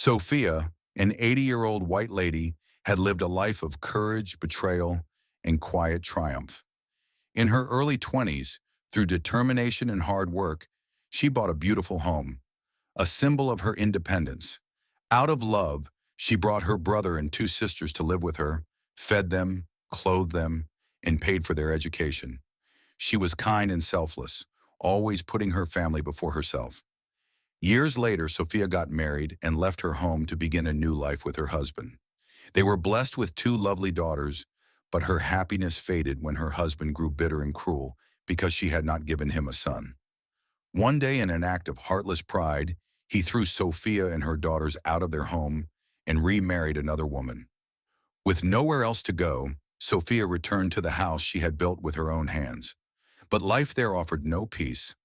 Sophia, an 80-year-old white lady, had lived a life of courage, betrayal, and quiet triumph. In her early 20s, through determination and hard work, she bought a beautiful home, a symbol of her independence. Out of love, she brought her brother and two sisters to live with her, fed them, clothed them, and paid for their education. She was kind and selfless, always putting her family before herself. Years later, Sophia got married and left her home to begin a new life with her husband. They were blessed with two lovely daughters, but her happiness faded when her husband grew bitter and cruel because she had not given him a son. One day, in an act of heartless pride, he threw Sophia and her daughters out of their home and remarried another woman. With nowhere else to go, Sophia returned to the house she had built with her own hands. But life there offered no peace.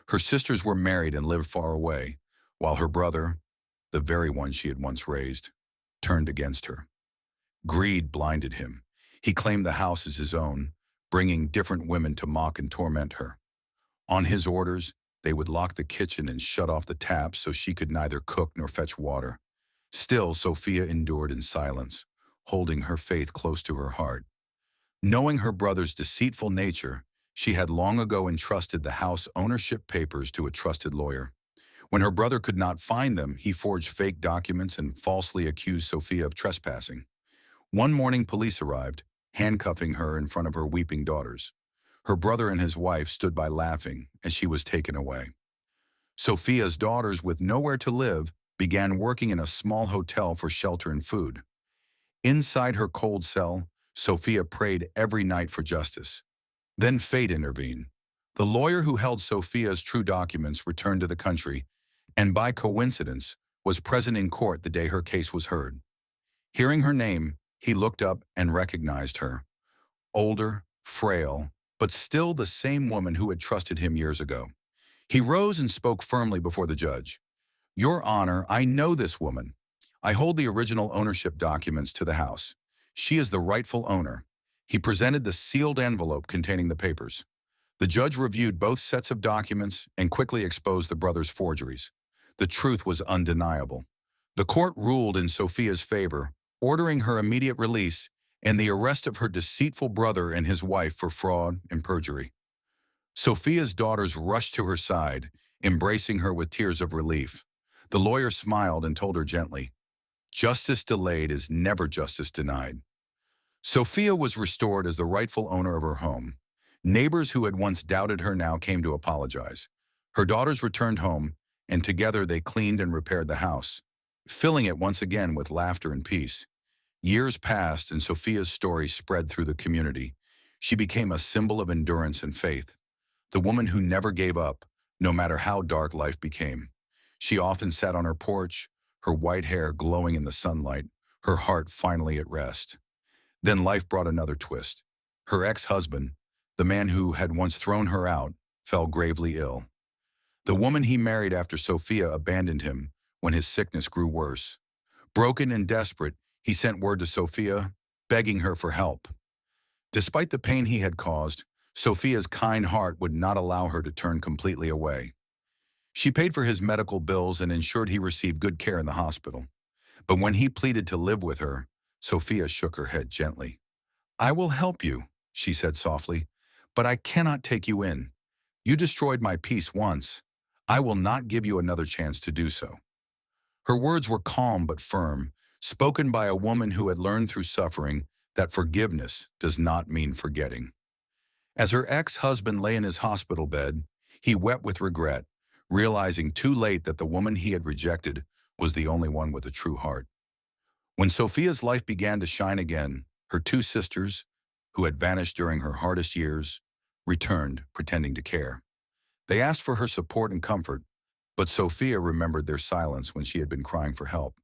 Her sisters were married and lived far away, while her brother, the very one she had once raised, turned against her. Greed blinded him. He claimed the house as his own, bringing different women to mock and torment her. On his orders, they would lock the kitchen and shut off the taps so she could neither cook nor fetch water. Still, Sophia endured in silence, holding her faith close to her heart. Knowing her brother's deceitful nature, she had long ago entrusted the house ownership papers to a trusted lawyer. When her brother could not find them, he forged fake documents and falsely accused Sophia of trespassing. One morning, police arrived, handcuffing her in front of her weeping daughters. Her brother and his wife stood by laughing as she was taken away. Sophia's daughters, with nowhere to live, began working in a small hotel for shelter and food. Inside her cold cell, Sophia prayed every night for justice. Then fate intervened. The lawyer who held Sophia's true documents returned to the country, and by coincidence, was present in court the day her case was heard. Hearing her name, he looked up and recognized her. Older, frail, but still the same woman who had trusted him years ago. He rose and spoke firmly before the judge. "Your Honor, I know this woman. I hold the original ownership documents to the house. She is the rightful owner." He presented the sealed envelope containing the papers. The judge reviewed both sets of documents and quickly exposed the brothers' forgeries. The truth was undeniable. The court ruled in Sophia's favor, ordering her immediate release and the arrest of her deceitful brother and his wife for fraud and perjury. Sophia's daughters rushed to her side, embracing her with tears of relief. The lawyer smiled and told her gently, "Justice delayed is never justice denied." Sophia was restored as the rightful owner of her home. Neighbors who had once doubted her now came to apologize. Her daughters returned home, and together they cleaned and repaired the house, filling it once again with laughter and peace. Years passed, and Sophia's story spread through the community. She became a symbol of endurance and faith, the woman who never gave up, no matter how dark life became. She often sat on her porch, her white hair glowing in the sunlight, her heart finally at rest. Then life brought another twist. Her ex-husband, the man who had once thrown her out, fell gravely ill. The woman he married after Sophia abandoned him when his sickness grew worse. Broken and desperate, he sent word to Sophia, begging her for help. Despite the pain he had caused, Sophia's kind heart would not allow her to turn completely away. She paid for his medical bills and ensured he received good care in the hospital. But when he pleaded to live with her, Sophia shook her head gently. "I will help you," she said softly, "but I cannot take you in. You destroyed my peace once. I will not give you another chance to do so." Her words were calm but firm, spoken by a woman who had learned through suffering that forgiveness does not mean forgetting. As her ex-husband lay in his hospital bed, he wept with regret, realizing too late that the woman he had rejected was the only one with a true heart. When Sophia's life began to shine again, her two sisters, who had vanished during her hardest years, returned, pretending to care. They asked for her support and comfort, but Sophia remembered their silence when she had been crying for help.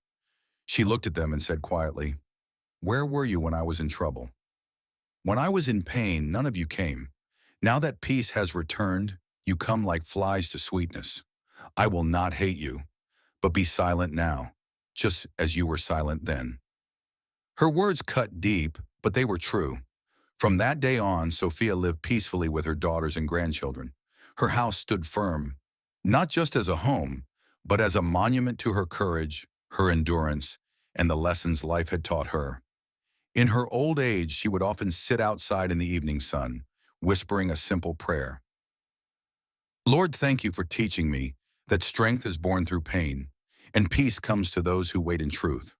She looked at them and said quietly, "Where were you when I was in trouble? When I was in pain, none of you came. Now that peace has returned, you come like flies to sweetness. I will not hate you, but be silent now, just as you were silent then." Her words cut deep, but they were true. From that day on, Sophia lived peacefully with her daughters and grandchildren. Her house stood firm, not just as a home, but as a monument to her courage, her endurance, and the lessons life had taught her. In her old age, she would often sit outside in the evening sun, whispering a simple prayer. Lord, thank you for teaching me that strength is born through pain, and peace comes to those who wait in truth.